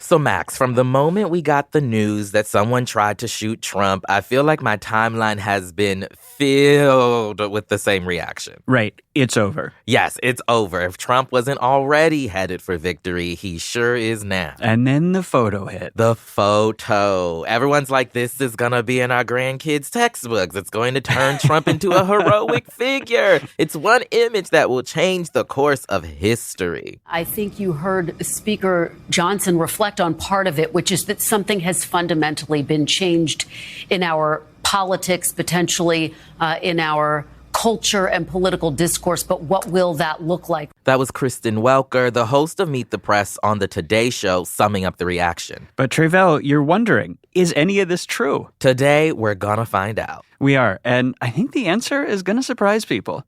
So, Max, from the moment we got the news that someone tried to shoot Trump, I feel like my timeline has been filled with the same reaction. Right. It's over. Yes, it's over. If Trump wasn't already headed for victory, he sure is now. And then the photo hit. The photo. Everyone's like, this is going to be in our grandkids' textbooks. It's going to turn Trump into a heroic figure. It's one image that will change the course of history. I think you heard Speaker Johnson reflect on part of it, which is that something has fundamentally been changed in our politics, potentially in our culture and political discourse. But what will that look like? That was Kristen Welker, the host of Meet the Press on the Today Show, summing up the reaction. But Tre'vell, you're wondering, is any of this true? Today, we're gonna find out. We are, and I think the answer is gonna surprise people.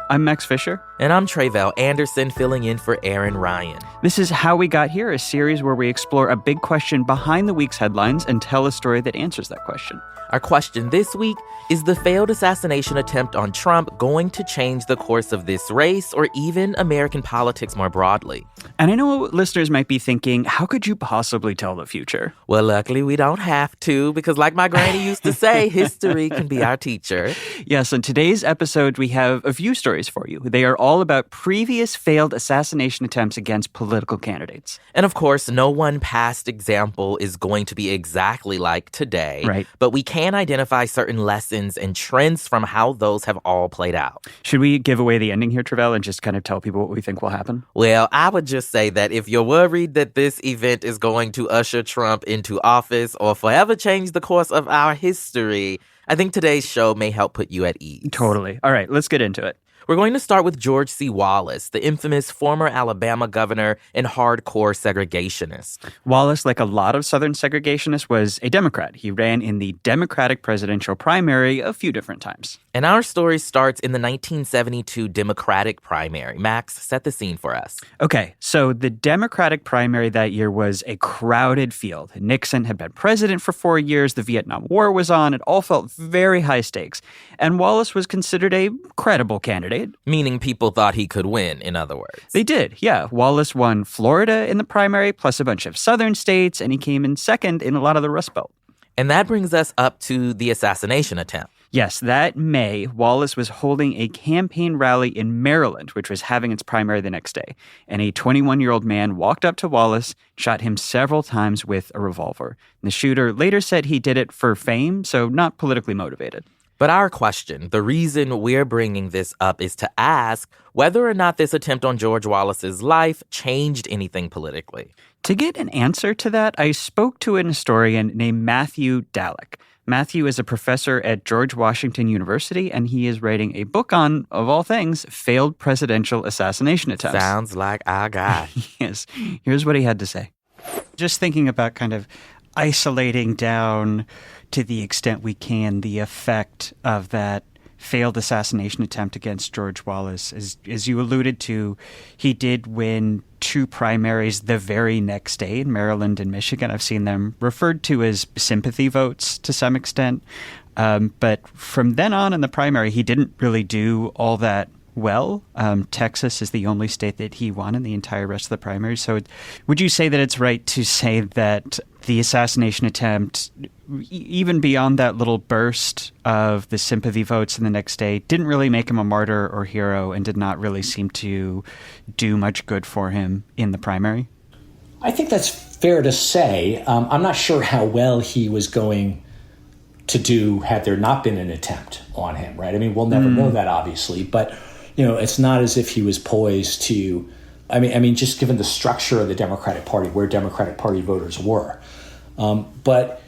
I'm Max Fisher. And I'm Tre'vell Anderson, filling in for Aaron Ryan. This is How We Got Here, a series where we explore a big question behind the week's headlines and tell a story that answers that question. Our question this week, is the failed assassination attempt on Trump going to change the course of this race or even American politics more broadly? And I know listeners might be thinking, how could you possibly tell the future? Well, luckily we don't have to, because like my granny used to say, history can be our teacher. Yes, in today's episode, we have a few stories for you. They are all about previous failed assassination attempts against political candidates. And of course, no one past example is going to be exactly like today. Right. But we can identify certain lessons and trends from how those have all played out. Should we give away the ending here, Tre'vell, and just kind of tell people what we think will happen? Well, I would just say that if you're worried that this event is going to usher Trump into office or forever change the course of our history, I think today's show may help put you at ease. Totally. All right, let's get into it. We're going to start with George C. Wallace, the infamous former Alabama governor and hardcore segregationist. Wallace, like a lot of Southern segregationists, was a Democrat. He ran in the Democratic presidential primary a few different times. And our story starts in the 1972 Democratic primary. Max, set the scene for us. Okay, so the Democratic primary that year was a crowded field. Nixon had been president for 4 years. The Vietnam War was on. It all felt very high stakes. And Wallace was considered a credible candidate. Meaning people thought he could win, in other words. They did, yeah. Wallace won Florida in the primary, plus a bunch of southern states, and he came in second in a lot of the Rust Belt. And that brings us up to the assassination attempt. Yes, that May, Wallace was holding a campaign rally in Maryland, which was having its primary the next day. And a 21-year-old man walked up to Wallace, shot him several times with a revolver. And the shooter later said he did it for fame, so not politically motivated. But our question, the reason we're bringing this up is to ask whether or not this attempt on George Wallace's life changed anything politically. To get an answer to that, I spoke to an historian named Matthew Dallek. Matthew is a professor at George Washington University, and he is writing a book on, of all things, failed presidential assassination attempts. Sounds like our guy. Yes. Here's what he had to say. Just thinking about kind of isolating down to the extent we can the effect of that failed assassination attempt against George Wallace. As you alluded to, he did win 2 primaries the very next day in Maryland and Michigan. I've seen them referred to as sympathy votes to some extent. But from then on in the primary, he didn't really do all that well. Texas is the only state that he won in the entire rest of the primary. So would you say that it's right to say that the assassination attempt, even beyond that little burst of the sympathy votes in the next day, didn't really make him a martyr or hero and did not really seem to do much good for him in the primary? I think that's fair to say. I'm not sure how well he was going to do had there not been an attempt on him, right? I mean, we'll never know that, obviously, but it's not as if he was poised to, I mean, just given the structure of the Democratic Party, where Democratic Party voters were. But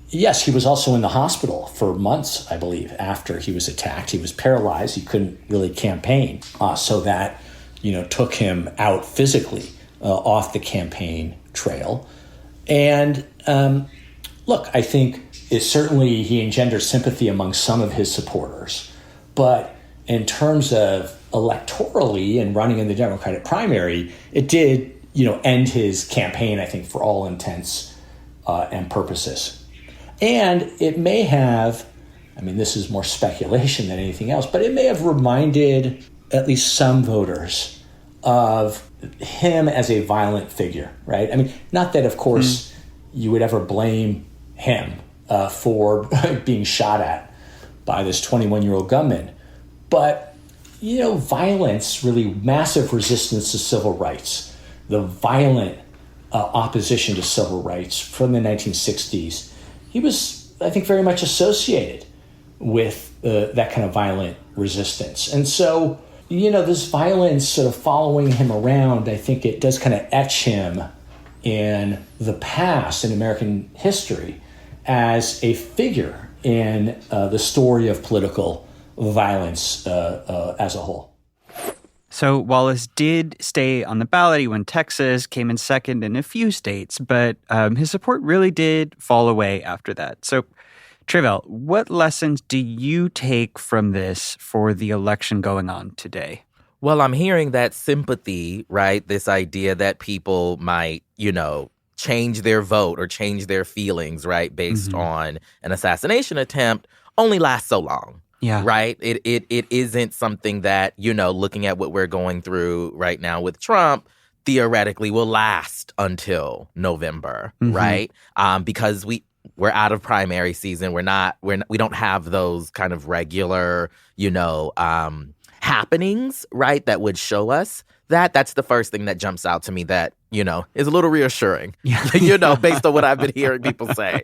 yes, he was also in the hospital for months, I believe, after he was attacked. He was paralyzed. He couldn't really campaign. So that, took him out physically off the campaign trail. And look, I think certainly he engendered sympathy among some of his supporters. But in terms of electorally and running in the Democratic primary, it did, end his campaign, I think, for all intents and purposes. And it may have, this is more speculation than anything else, but it may have reminded at least some voters of him as a violent figure, right? I mean, not that, of course, you would ever blame him for being shot at by this 21-year-old gunman. But, violence, really massive resistance to civil rights, the violent opposition to civil rights from the 1960s, he was, I think, very much associated with that kind of violent resistance. And so, this violence sort of following him around, I think it does kind of etch him in the past, in American history, as a figure in the story of political violence as a whole. So Wallace did stay on the ballot. He won Texas, came in second in a few states, but his support really did fall away after that. So, Tre'vell, what lessons do you take from this for the election going on today? Well, I'm hearing that sympathy, right? This idea that people might, change their vote or change their feelings, right, based on an assassination attempt only lasts so long. Yeah. Right? It isn't something that, looking at what we're going through right now with Trump, theoretically will last until November, right? Because we're out of primary season. We don't have those kind of regular, happenings, right, that would show us that. That's the first thing that jumps out to me that, is a little reassuring, based on what I've been hearing people say.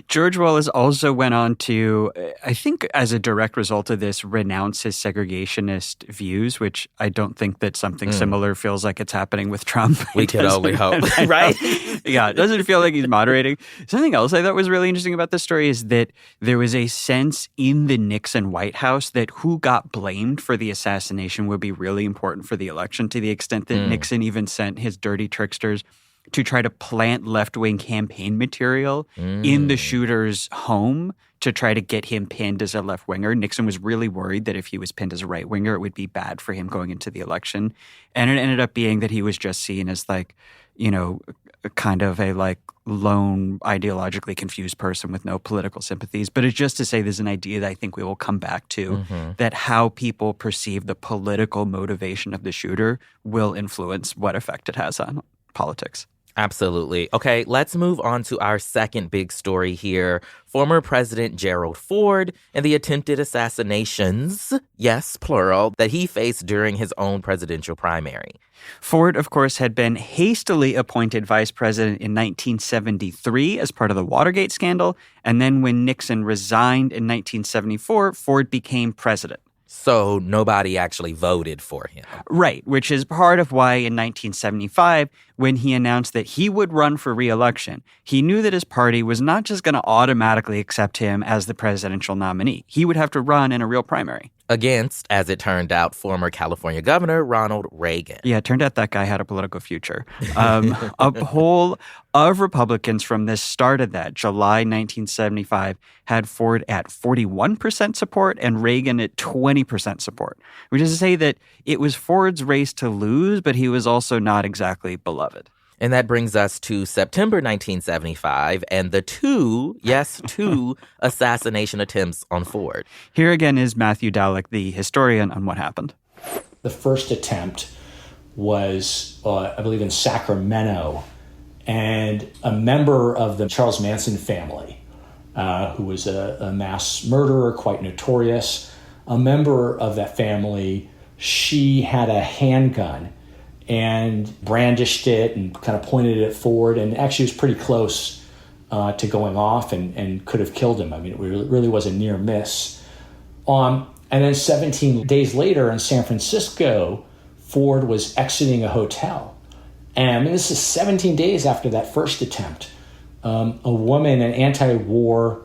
George Wallace also went on to, I think as a direct result of this, renounce his segregationist views, which I don't think that something similar feels like it's happening with Trump. We can only hope, right? Yeah, it doesn't feel like he's moderating. Something else I thought was really interesting about this story is that there was a sense in the Nixon White House that who got blamed for the assassination would be really important for the election, to the extent that Nixon even sent his dirty tricksters to try to plant left-wing campaign material in the shooter's home to try to get him pinned as a left-winger. Nixon was really worried that if he was pinned as a right-winger, it would be bad for him going into the election. And it ended up being that he was just seen as kind of a lone, ideologically confused person with no political sympathies. But it's just to say there's an idea that I think we will come back to, that how people perceive the political motivation of the shooter will influence what effect it has on politics. Absolutely. Okay, let's move on to our second big story here. Former President Gerald Ford and the attempted assassinations, yes, plural, that he faced during his own presidential primary. Ford, of course, had been hastily appointed vice president in 1973 as part of the Watergate scandal. And then when Nixon resigned in 1974, Ford became president. So nobody actually voted for him. Right, which is part of why in 1975, when he announced that he would run for re-election, he knew that his party was not just going to automatically accept him as the presidential nominee. He would have to run in a real primary. Against, as it turned out, former California Governor Ronald Reagan. Yeah, it turned out that guy had a political future. A poll of Republicans from the start of that, July 1975, had Ford at 41% support and Reagan at 20% support, which is to say that it was Ford's race to lose, but he was also not exactly beloved. And that brings us to September 1975 and the two assassination attempts on Ford. Here again is Matthew Dowlick, the historian, on what happened. The first attempt was, I believe, in Sacramento, and a member of the Charles Manson family, who was a mass murderer, quite notorious, a member of that family, she had a handgun and brandished it and kind of pointed it at Ford, and actually was pretty close to going off and could have killed him. I mean, it really was a near miss. And then 17 days later in San Francisco, Ford was exiting a hotel. And I mean, this is 17 days after that first attempt. A woman, an anti-war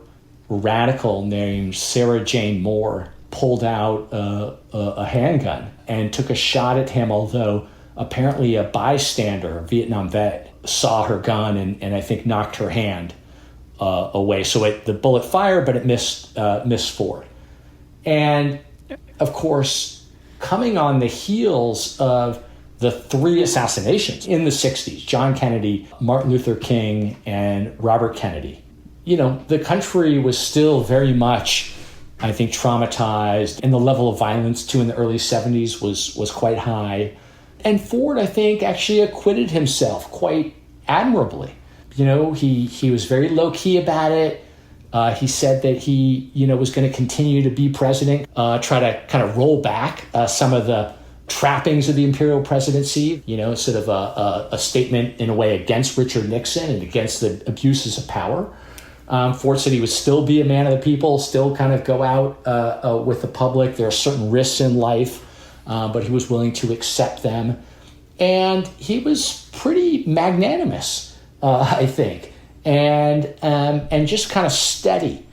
radical named Sarah Jane Moore, pulled out a handgun and took a shot at him, although apparently a bystander, a Vietnam vet, saw her gun and I think knocked her hand away. So the bullet fired, but it missed Ford. And of course, coming on the heels of the three assassinations in the 60s, John Kennedy, Martin Luther King, and Robert Kennedy, the country was still very much, I think, traumatized, and the level of violence too in the early 70s was quite high. And Ford, I think, actually acquitted himself quite admirably. He was very low-key about it. He said that he, was going to continue to be president, try to kind of roll back some of the trappings of the imperial presidency, sort of a statement in a way against Richard Nixon and against the abuses of power. Ford said he would still be a man of the people, still kind of go out with the public. There are certain risks in life, but he was willing to accept them. And he was pretty magnanimous, I think, and just kind of steady.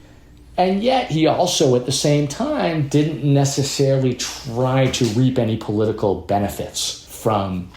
And yet he also, at the same time, didn't necessarily try to reap any political benefits from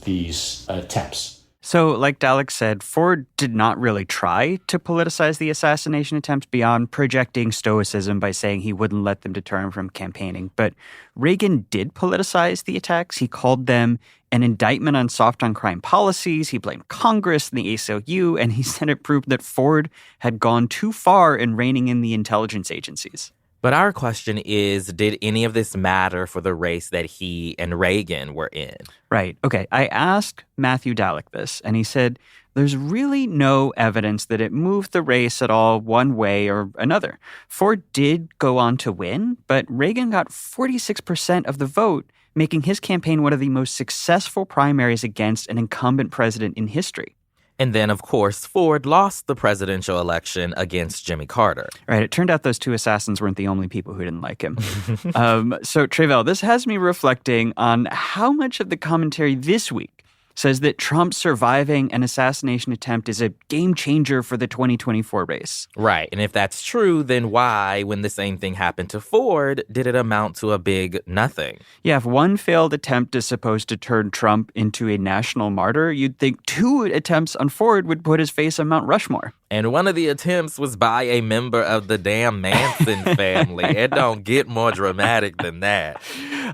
these attempts. So, like Dalek said, Ford did not really try to politicize the assassination attempts beyond projecting stoicism by saying he wouldn't let them deter him from campaigning. But Reagan did politicize the attacks. He called them an indictment on soft-on-crime policies. He blamed Congress and the ACLU, and he said it proved that Ford had gone too far in reining in the intelligence agencies. But our question is, did any of this matter for the race that he and Reagan were in? Right. Okay. I asked Matthew Dalek this, and he said there's really no evidence that it moved the race at all one way or another. Ford did go on to win, but Reagan got 46% of the vote, making his campaign one of the most successful primaries against an incumbent president in history. And then, of course, Ford lost the presidential election against Jimmy Carter. Right. It turned out those two assassins weren't the only people who didn't like him. So, Tre'vell, this has me reflecting on how much of the commentary this week says that Trump surviving an assassination attempt is a game changer for the 2024 race. Right. And if that's true, then why, when the same thing happened to Ford, did it amount to a big nothing? Yeah, if one failed attempt is supposed to turn Trump into a national martyr, you'd think two attempts on Ford would put his face on Mount Rushmore. And one of the attempts was by a member of the damn Manson family. It don't get more dramatic than that.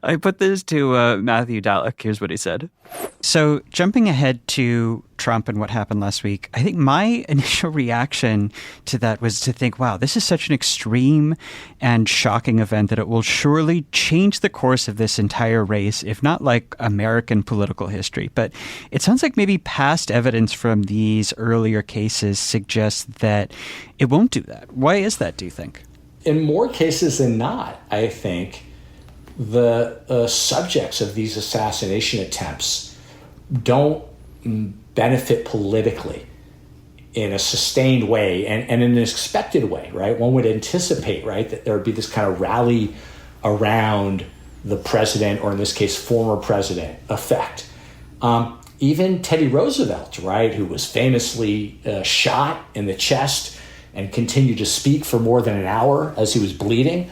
I put this to Matthew Dalek. Here's what he said. So jumping ahead to Trump and what happened last week, I think my initial reaction to that was to think, wow, this is such an extreme and shocking event that it will surely change the course of this entire race, if not like American political history. But it sounds like maybe past evidence from these earlier cases suggests that it won't do that. Why is that, do you think? In more cases than not, I think the subjects of these assassination attempts don't benefit politically in a sustained way and in an expected way, right? One would anticipate, right, that there would be this kind of rally around the president, or in this case, former president effect. Even Teddy Roosevelt, right, who was famously shot in the chest and continued to speak for more than an hour as he was bleeding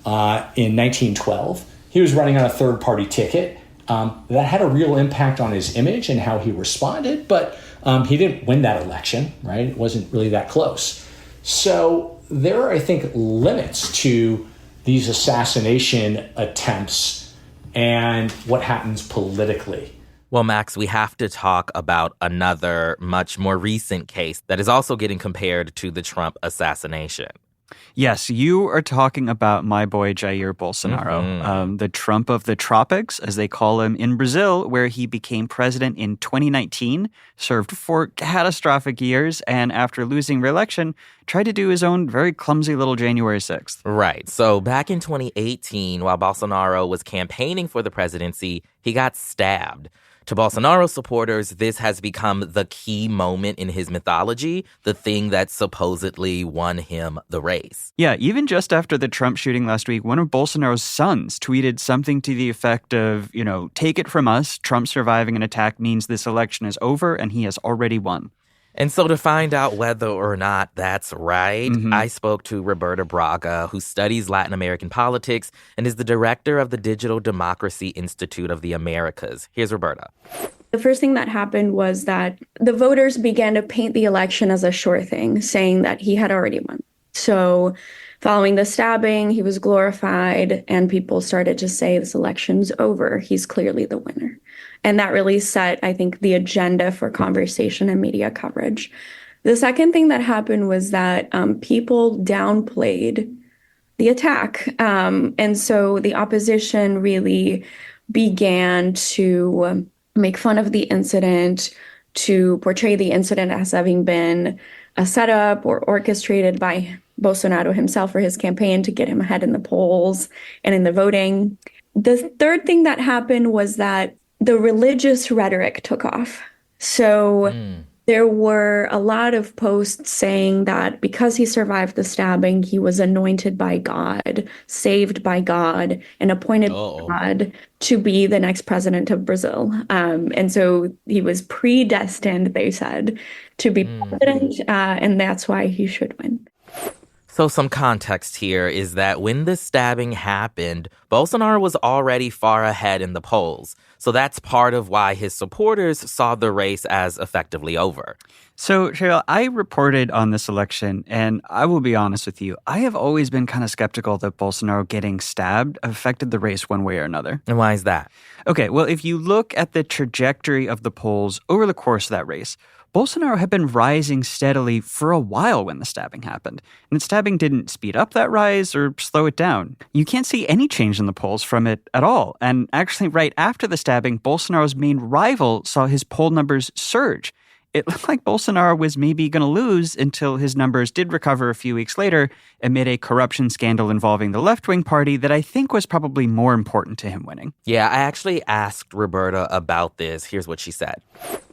in 1912. He was running on a third-party ticket. That had a real impact on his image and how he responded, but he didn't win that election, right? It wasn't really that close. So there are, I think, limits to these assassination attempts and what happens politically. Well, Max, we have to talk about another much more recent case that is also getting compared to the Trump assassination. Yes, you are talking about my boy Jair Bolsonaro, the Trump of the tropics, as they call him in Brazil, where he became president in 2019, served 4 catastrophic years, and after losing re-election, tried to do his own very clumsy little January 6th. Right. So back in 2018, while Bolsonaro was campaigning for the presidency, he got stabbed. To Bolsonaro supporters, this has become the key moment in his mythology, the thing that supposedly won him the race. Yeah, even just after the Trump shooting last week, one of Bolsonaro's sons tweeted something to the effect of, take it from us, Trump surviving an attack means this election is over and he has already won. And so to find out whether or not that's right, I spoke to Roberta Braga, who studies Latin American politics and is the director of the Digital Democracy Institute of the Americas. Here's Roberta. The first thing that happened was that the voters began to paint the election as a sure thing, saying that he had already won. So following the stabbing, he was glorified, and people started to say this election's over. He's clearly the winner. And that really set, I think, the agenda for conversation and media coverage. The second thing that happened was that people downplayed the attack. And so the opposition really began to make fun of the incident, to portray the incident as having been a setup or orchestrated by Bolsonaro himself or his campaign to get him ahead in the polls and in the voting. The third thing that happened was that the religious rhetoric took off. So there were a lot of posts saying that because he survived the stabbing, he was anointed by God, saved by God, and appointed by God to be the next president of Brazil. And so he was predestined, they said, to be president, and that's why he should win. So some context here is that when the stabbing happened, Bolsonaro was already far ahead in the polls. So that's part of why his supporters saw the race as effectively over. So, Cheryl, I reported on this election, and I will be honest with you, I have always been kind of skeptical that Bolsonaro getting stabbed affected the race one way or another. And why is that? Okay, well, if you look at the trajectory of the polls over the course of that race, Bolsonaro had been rising steadily for a while when the stabbing happened. And the stabbing didn't speed up that rise or slow it down. You can't see any change in the polls from it at all. And actually, right after the stabbing, Bolsonaro's main rival saw his poll numbers surge. It looked like Bolsonaro was maybe going to lose until his numbers did recover a few weeks later amid a corruption scandal involving the left-wing party that I think was probably more important to him winning. Yeah, I actually asked Roberta about this. Here's what she said.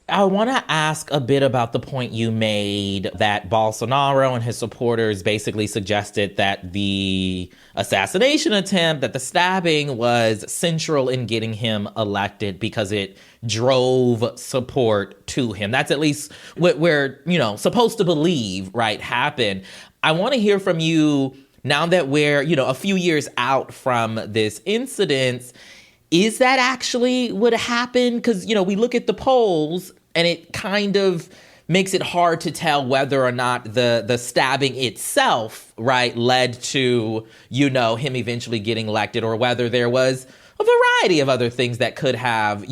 I want to ask a bit about the point you made that Bolsonaro and his supporters basically suggested that the assassination attempt, that the stabbing was central in getting him elected because it drove support to him. That's at least what we're, supposed to believe, right, happened. I want to hear from you now that we're, a few years out from this incident. Is that actually what happened? Because, we look at the polls and it kind of makes it hard to tell whether or not the stabbing itself, right, led to, him eventually getting elected, or whether there was a variety of other things that could have,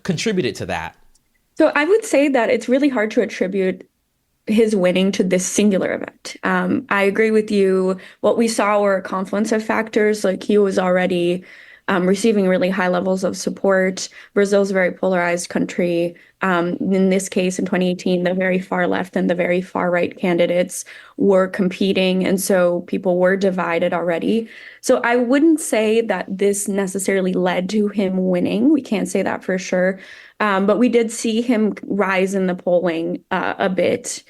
contributed to that. So I would say that it's really hard to attribute his winning to this singular event. I agree with you. What we saw were a confluence of factors. Like, he was already receiving really high levels of support. Brazil's a very polarized country. In this case, in 2018, the very far left and the very far right candidates were competing. And so people were divided already. So I wouldn't say that this necessarily led to him winning. We can't say that for sure. But we did see him rise in the polling a bit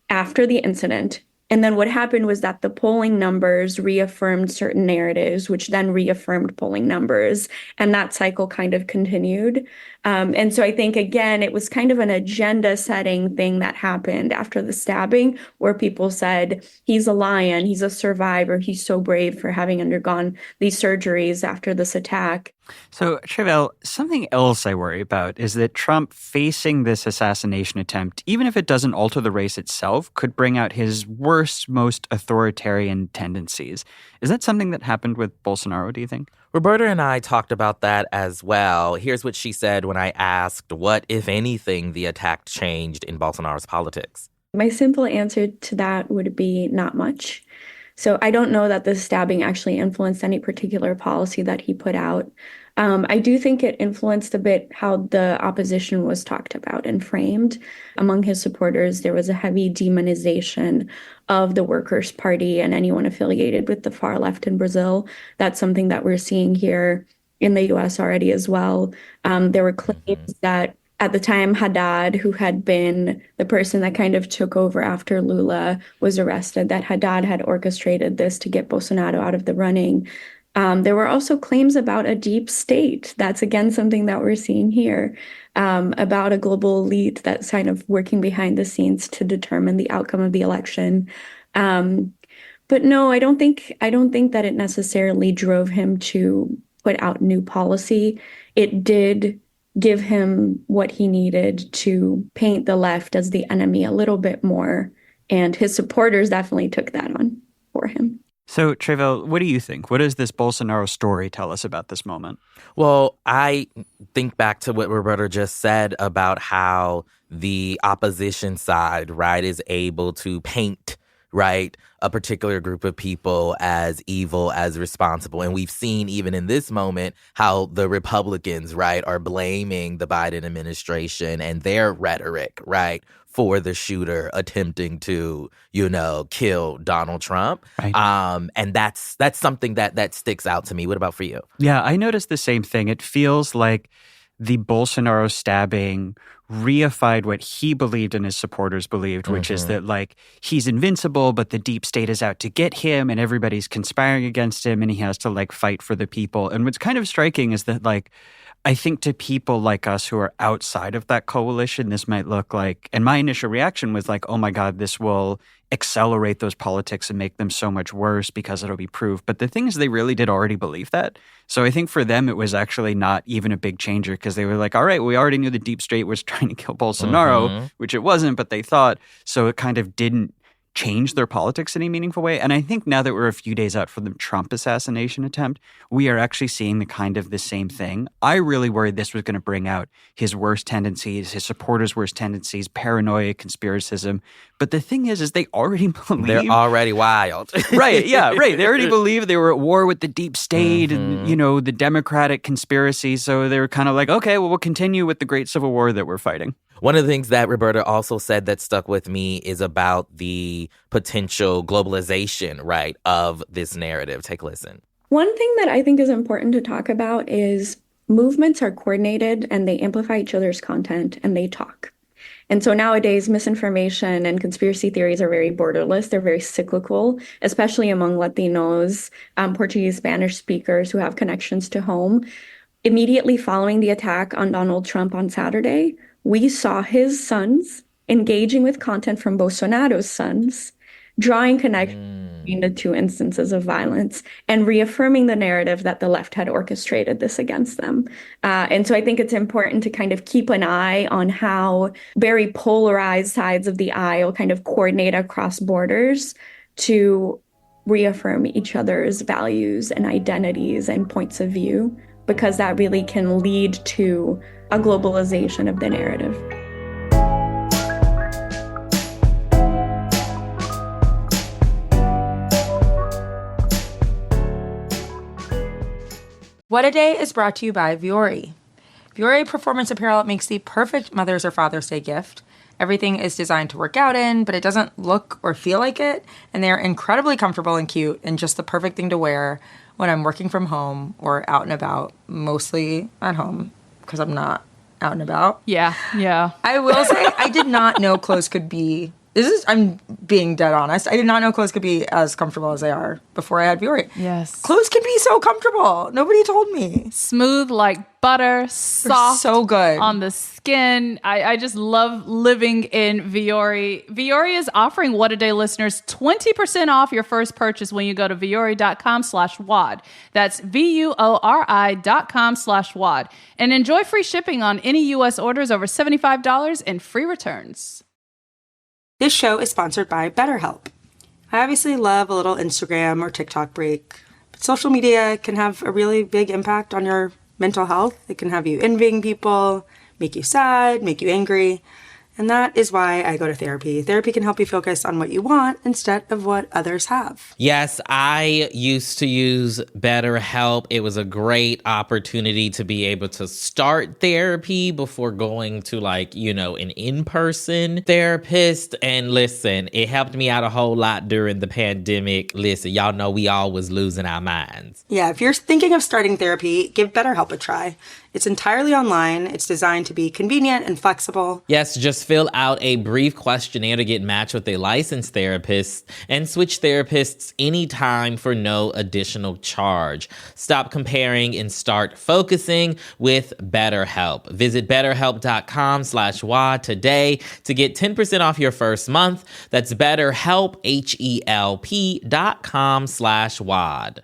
after the incident. And then what happened was that the polling numbers reaffirmed certain narratives, which then reaffirmed polling numbers. And that cycle kind of continued. And so I think, again, it was kind of an agenda setting thing that happened after the stabbing, where people said, he's a lion, he's a survivor, he's so brave for having undergone these surgeries after this attack. So, Tre'vell, something else I worry about is that Trump facing this assassination attempt, even if it doesn't alter the race itself, could bring out his worst, most authoritarian tendencies. Is that something that happened with Bolsonaro, do you think? Roberta and I talked about that as well. Here's what she said when I asked what, if anything, the attack changed in Bolsonaro's politics. My simple answer to that would be not much. So I don't know that the stabbing actually influenced any particular policy that he put out. I do think it influenced a bit how the opposition was talked about and framed. Among his supporters, there was a heavy demonization of the Workers' Party and anyone affiliated with the far left in Brazil. That's something that we're seeing here in the U.S. already as well. There were claims that at the time, Haddad, who had been the person that kind of took over after Lula was arrested, that Haddad had orchestrated this to get Bolsonaro out of the running. There were also claims about a deep state. That's, again, something that we're seeing here, about a global elite that's kind of working behind the scenes to determine the outcome of the election. But no, I don't think that it necessarily drove him to put out new policy. It did give him what he needed to paint the left as the enemy a little bit more. And his supporters definitely took that on for him. So, Tre'vell, what do you think? What does this Bolsonaro story tell us about this moment? Well, I think back to what Roberta just said about how the opposition side, right, is able to paint, right, a particular group of people as evil, as responsible. And we've seen even in this moment how the Republicans, right, are blaming the Biden administration and their rhetoric, right, for the shooter attempting to, kill Donald Trump. Right. And that's something that sticks out to me. What about for you? Yeah, I noticed the same thing. It feels like the Bolsonaro stabbing reified what he believed and his supporters believed, which is that, like, he's invincible, but the deep state is out to get him and everybody's conspiring against him and he has to, like, fight for the people. And what's kind of striking is that, like, I think to people like us who are outside of that coalition, this might look like, and my initial reaction was like, oh my God, this will accelerate those politics and make them so much worse because it'll be proof. But the thing is, they really did already believe that. So I think for them, it was actually not even a big changer because they were like, all right, we already knew the deep state was trying to kill Bolsonaro, which it wasn't, but they thought. So it kind of didn't change their politics in any meaningful way. And I think now that we're a few days out from the Trump assassination attempt, we are actually seeing the same thing. I really worried this was going to bring out his worst tendencies, his supporters' worst tendencies, paranoia, conspiracism. But the thing is they already believe. They're already wild. Right, yeah, right. They already believe they were at war with the deep state and, the Democratic conspiracy. So they were kind of like, okay, well, we'll continue with the great civil war that we're fighting. One of the things that Roberta also said that stuck with me is about the potential globalization, right, of this narrative. Take a listen. One thing that I think is important to talk about is movements are coordinated and they amplify each other's content and they talk. And so nowadays, misinformation and conspiracy theories are very borderless. They're very cyclical, especially among Latinos, Portuguese, Spanish speakers who have connections to home. Immediately following the attack on Donald Trump on Saturday, we saw his sons engaging with content from Bolsonaro's sons, drawing connections between the two instances of violence and reaffirming the narrative that the left had orchestrated this against them. And so I think it's important to kind of keep an eye on how very polarized sides of the aisle kind of coordinate across borders to reaffirm each other's values and identities and points of view, because that really can lead to a globalization of the narrative. What a Day is brought to you by Vuori. Vuori Performance Apparel makes the perfect Mother's or Father's Day gift. Everything is designed to work out in, but it doesn't look or feel like it. And they're incredibly comfortable and cute and just the perfect thing to wear when I'm working from home or out and about, mostly at home because I'm not out and about. Yeah. I will say I did not know clothes could be, I'm being dead honest, I did not know clothes could be as comfortable as they are before I had Vuori. Yes. Clothes can be so comfortable. Nobody told me. Smooth like butter, soft, so good on the skin. I just love living in Vuori. Vuori is offering What a Day listeners 20% off your first purchase when you go to vuori.com/WAD. That's VUORI.com/WAD. And enjoy free shipping on any U.S. orders over $75 and free returns. This show is sponsored by BetterHelp. I obviously love a little Instagram or TikTok break, but social media can have a really big impact on your mental health. It can have you envying people, make you sad, make you angry. And that is why I go to therapy. Therapy can help you focus on what you want instead of what others have. Yes, I used to use BetterHelp. It was a great opportunity to be able to start therapy before going to an in-person therapist. And listen, it helped me out a whole lot during the pandemic. Listen, y'all know we all was losing our minds. Yeah, if you're thinking of starting therapy, give BetterHelp a try. It's entirely online. It's designed to be convenient and flexible. Yes, just fill out a brief questionnaire to get matched with a licensed therapist and switch therapists anytime for no additional charge. Stop comparing and start focusing with BetterHelp. Visit betterhelp.com/WAD today to get 10% off your first month. That's BetterHelp, HELP.com/WAD.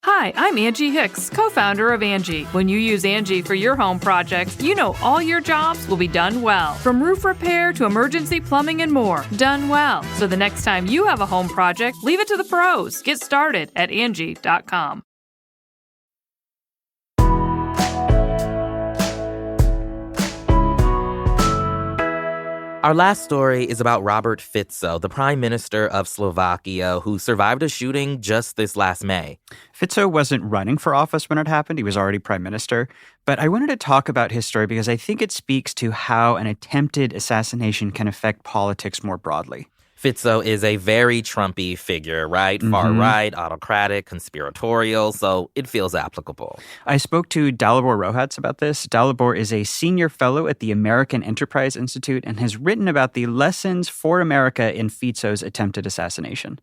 Hi, I'm Angie Hicks, co-founder of Angie. When you use Angie for your home projects, you know all your jobs will be done well. From roof repair to emergency plumbing and more, done well. So the next time you have a home project, leave it to the pros. Get started at Angie.com. Our last story is about Robert Fico, the Prime Minister of Slovakia, who survived a shooting just this last May. Fico wasn't running for office when it happened. He was already prime minister. But I wanted to talk about his story because I think it speaks to how an attempted assassination can affect politics more broadly. Fico is a very Trumpy figure, right? Far-right, autocratic, conspiratorial, so it feels applicable. I spoke to Dalibor Rohats about this. Dalibor is a senior fellow at the American Enterprise Institute and has written about the lessons for America in Fico's attempted assassination.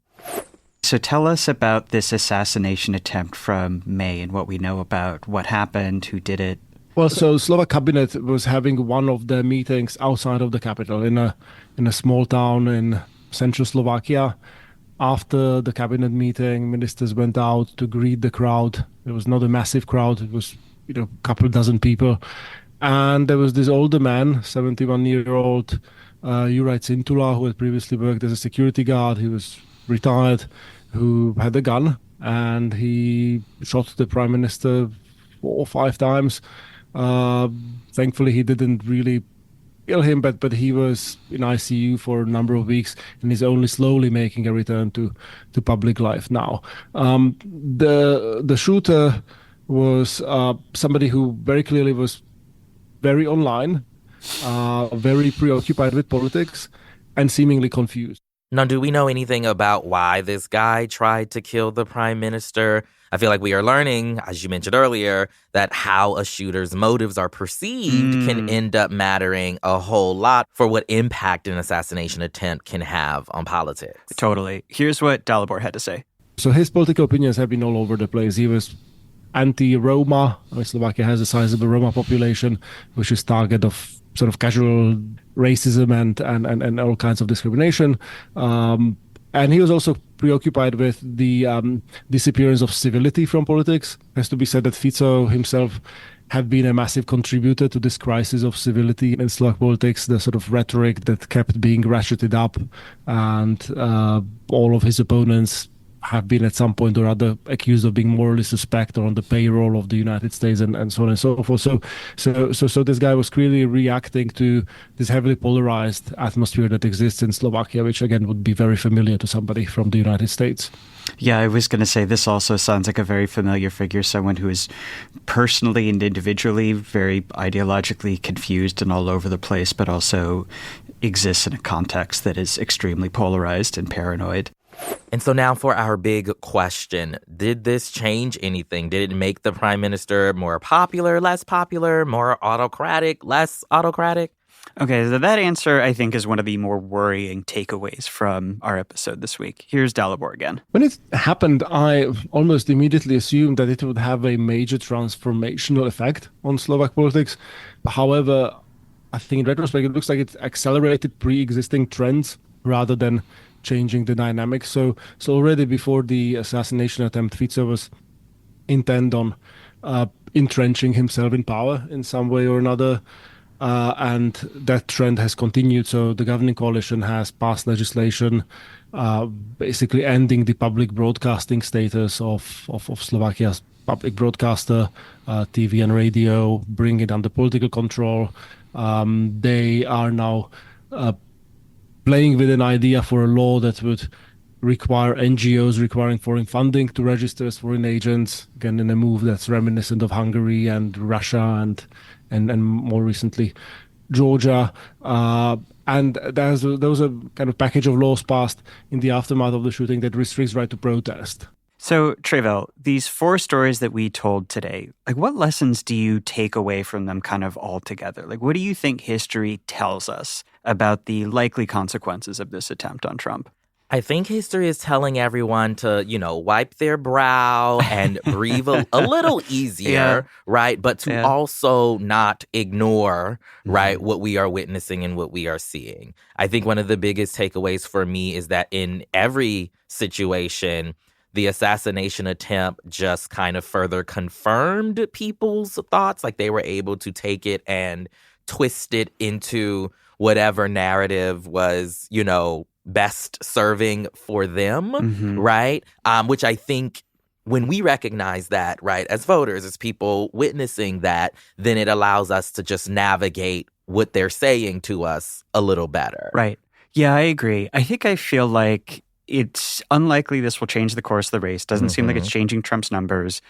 So tell us about this assassination attempt from May and what we know about what happened, who did it. Well, so Slovak cabinet was having one of their meetings outside of the capital in a small town in central Slovakia. After the cabinet meeting, ministers went out to greet the crowd. It was not a massive crowd. It was, a couple dozen people. And there was this older man, 71-year-old Juraj Cintula, who had previously worked as a security guard. He was retired, who had a gun, and he shot the prime minister 4 or 5 times. Thankfully, he didn't really kill him, but he was in ICU for a number of weeks and is only slowly making a return to public life now. The shooter was somebody who very clearly was very online, very preoccupied with politics, and seemingly confused. Now, do we know anything about why this guy tried to kill the prime minister? I feel like we are learning, as you mentioned earlier, that how a shooter's motives are perceived can end up mattering a whole lot for what impact an assassination attempt can have on politics. Totally. Here's what Dalibor had to say. So his political opinions have been all over the place. He was anti-Roma. Slovakia has a sizable Roma population, which is target of sort of casual racism and all kinds of discrimination. And he was also preoccupied with the disappearance of civility from politics. It has to be said that Fico himself had been a massive contributor to this crisis of civility in Slovak politics, the sort of rhetoric that kept being ratcheted up, and all of his opponents have been at some point or other accused of being morally suspect or on the payroll of the United States and so on and so forth. So this guy was clearly reacting to this heavily polarized atmosphere that exists in Slovakia, which again would be very familiar to somebody from the United States. Yeah, I was going to say this also sounds like a very familiar figure, someone who is personally and individually very ideologically confused and all over the place, but also exists in a context that is extremely polarized and paranoid. And so now for our big question, did this change anything? Did it make the prime minister more popular, less popular, more autocratic, less autocratic? Okay, so that answer, I think, is one of the more worrying takeaways from our episode this week. Here's Dalibor again. When it happened, I almost immediately assumed that it would have a major transformational effect on Slovak politics. However, I think in retrospect, it looks like it accelerated pre-existing trends rather than changing the dynamics. So already before the assassination attempt, Fico was intent on entrenching himself in power in some way or another. And that trend has continued. So the governing coalition has passed legislation basically ending the public broadcasting status of Slovakia's public broadcaster, TV and radio, bring it under political control. They are now playing with an idea for a law that would require NGOs requiring foreign funding to register as foreign agents, again in a move that's reminiscent of Hungary and Russia and more recently Georgia. And there was a kind of package of laws passed in the aftermath of the shooting that restricts right to protest. So, Tre'vell, these 4 stories that we told today, what lessons do you take away from them kind of altogether? What do you think history tells us about the likely consequences of this attempt on Trump? I think history is telling everyone to, wipe their brow and breathe a little easier, right? But to also not ignore, right, what we are witnessing and what we are seeing. I think one of the biggest takeaways for me is that in every situation, the assassination attempt just kind of further confirmed people's thoughts. They were able to take it and twist it into whatever narrative was, best serving for them, right? Which I think when we recognize that, right, as voters, as people witnessing that, then it allows us to just navigate what they're saying to us a little better. Right. Yeah, I agree. I feel like it's unlikely this will change the course of the race. Doesn't seem like it's changing Trump's numbers.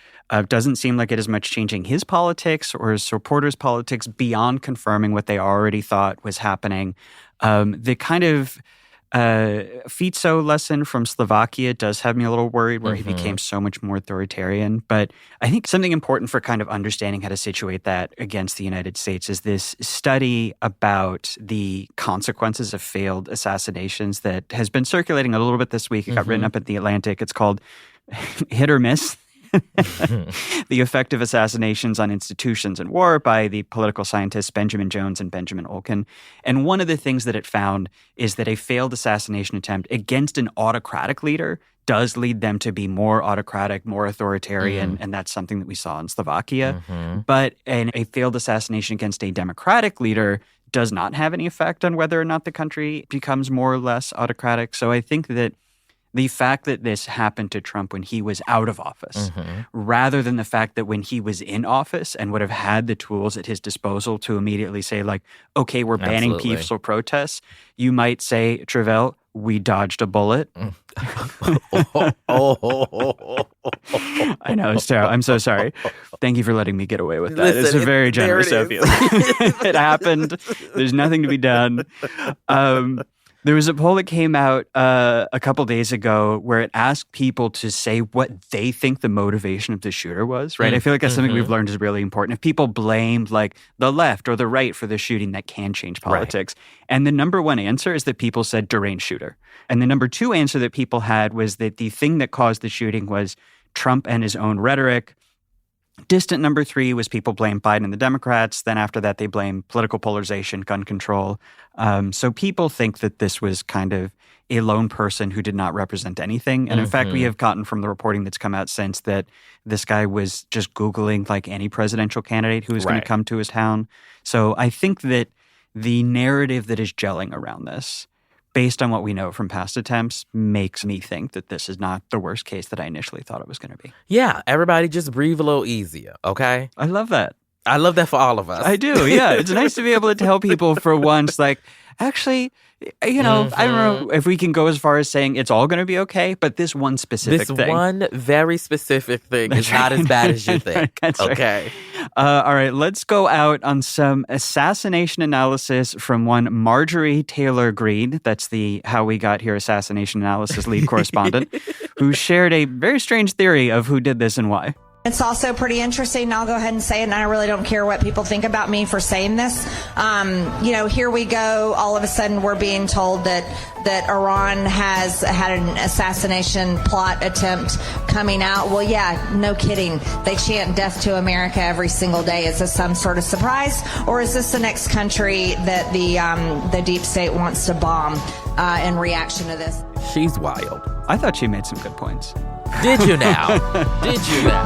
Doesn't seem like it is much changing his politics or his supporters' politics beyond confirming what they already thought was happening. The kind of Fico lesson from Slovakia does have me a little worried, where he became so much more authoritarian. But I think something important for kind of understanding how to situate that against the United States is this study about the consequences of failed assassinations that has been circulating a little bit this week. It got written up at The Atlantic. It's called Hit or Miss. The Effect of Assassinations on Institutions and War by the political scientists Benjamin Jones and Benjamin Olken. And one of the things that it found is that a failed assassination attempt against an autocratic leader does lead them to be more autocratic, more authoritarian, and that's something that we saw in Slovakia. But a failed assassination against a democratic leader does not have any effect on whether or not the country becomes more or less autocratic. So I think that the fact that this happened to Trump when he was out of office, rather than the fact that when he was in office and would have had the tools at his disposal to immediately say, like, okay, we're banning peaceful protests, you might say, Tre'vell, we dodged a bullet. I know, it's terrible. I'm so sorry. Thank you for letting me get away with that. It's very generous of you. It happened. There's nothing to be done. There was a poll that came out a couple days ago where it asked people to say what they think the motivation of the shooter was, right? I feel like that's something we've learned is really important. If people blamed like the left or the right for the shooting, that can change politics. Right. And the number one answer is that people said deranged shooter. And the number two answer that people had was that the thing that caused the shooting was Trump and his own rhetoric. Distant number three was people blamed Biden and the Democrats. Then after that, they blamed political polarization, gun control. So people think that this was kind of a lone person who did not represent anything. And in fact, we have gotten from the reporting that's come out since that this guy was just Googling like any presidential candidate who was going to come to his town. So I think that the narrative that is gelling around this, based on what we know from past attempts, makes me think that this is not the worst case that I initially thought it was going to be. Yeah, everybody just breathe a little easier, okay? I love that. I love that for all of us. I do, yeah. It's nice to be able to tell people for once, like, actually, you know, I don't know if we can go as far as saying it's all going to be okay, but this one specific thing. This one very specific thing is not as bad as you think. That's okay. Right. All right, let's go out on some assassination analysis from one Marjorie Taylor Greene. That's the How We Got Here assassination analysis lead correspondent, who shared a very strange theory of who did this and why. It's also pretty interesting. I'll go ahead and say it, and I really don't care what people think about me for saying this. You know, here we go. All of a sudden, we're being told that Iran has had an assassination plot attempt coming out. Well, yeah, no kidding. They chant death to America every single day. Is this some sort of surprise, or is this the next country that the deep state wants to bomb in reaction to this? She's wild. I thought she made some good points. Did you now? Did you now?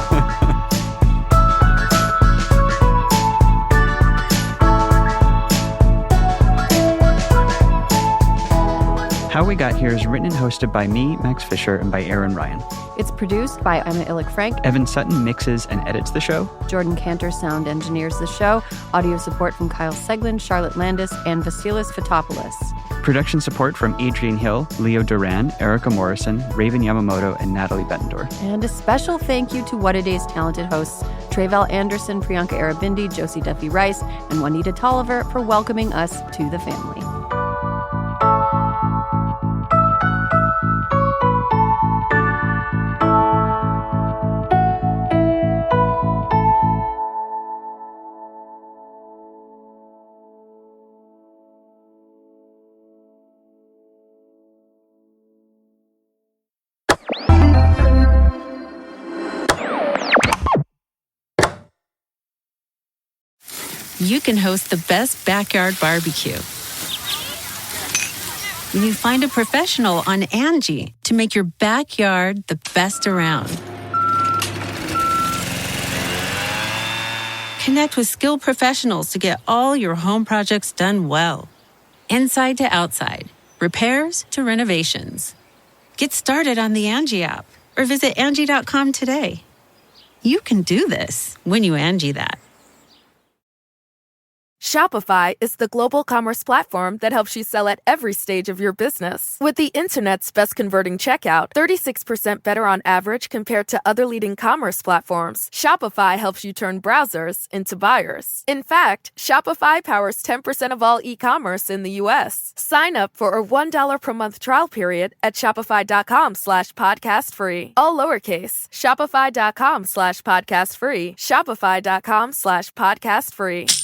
How We Got Here is written and hosted by me, Max Fisher, and by Aaron Ryan. It's produced by Emma Illich-Frank. Evan Sutton mixes and edits the show. Jordan Cantor sound engineers the show. Audio support from Kyle Seglin, Charlotte Landis, and Vasilis Fotopoulos. Production support from Adrian Hill, Leo Duran, Erica Morrison, Raven Yamamoto, and Natalie Bettendorf. And a special thank you to What A Day's talented hosts, Tre'vell Anderson, Priyanka Arabindi, Josie Duffy Rice, and Juanita Tolliver for welcoming us to the family. You can host the best backyard barbecue when you find a professional on Angie to make your backyard the best around. Connect with skilled professionals to get all your home projects done well. Inside to outside, repairs to renovations. Get started on the Angie app or visit Angie.com today. You can do this when you Angie that. Shopify is the global commerce platform that helps you sell at every stage of your business. With the internet's best converting checkout, 36% better on average compared to other leading commerce platforms, Shopify helps you turn browsers into buyers. In fact, Shopify powers 10% of all e-commerce in the U.S. Sign up for a $1 per month trial period at shopify.com/podcastfree. All lowercase, shopify.com/podcastfree, shopify.com/podcastfree.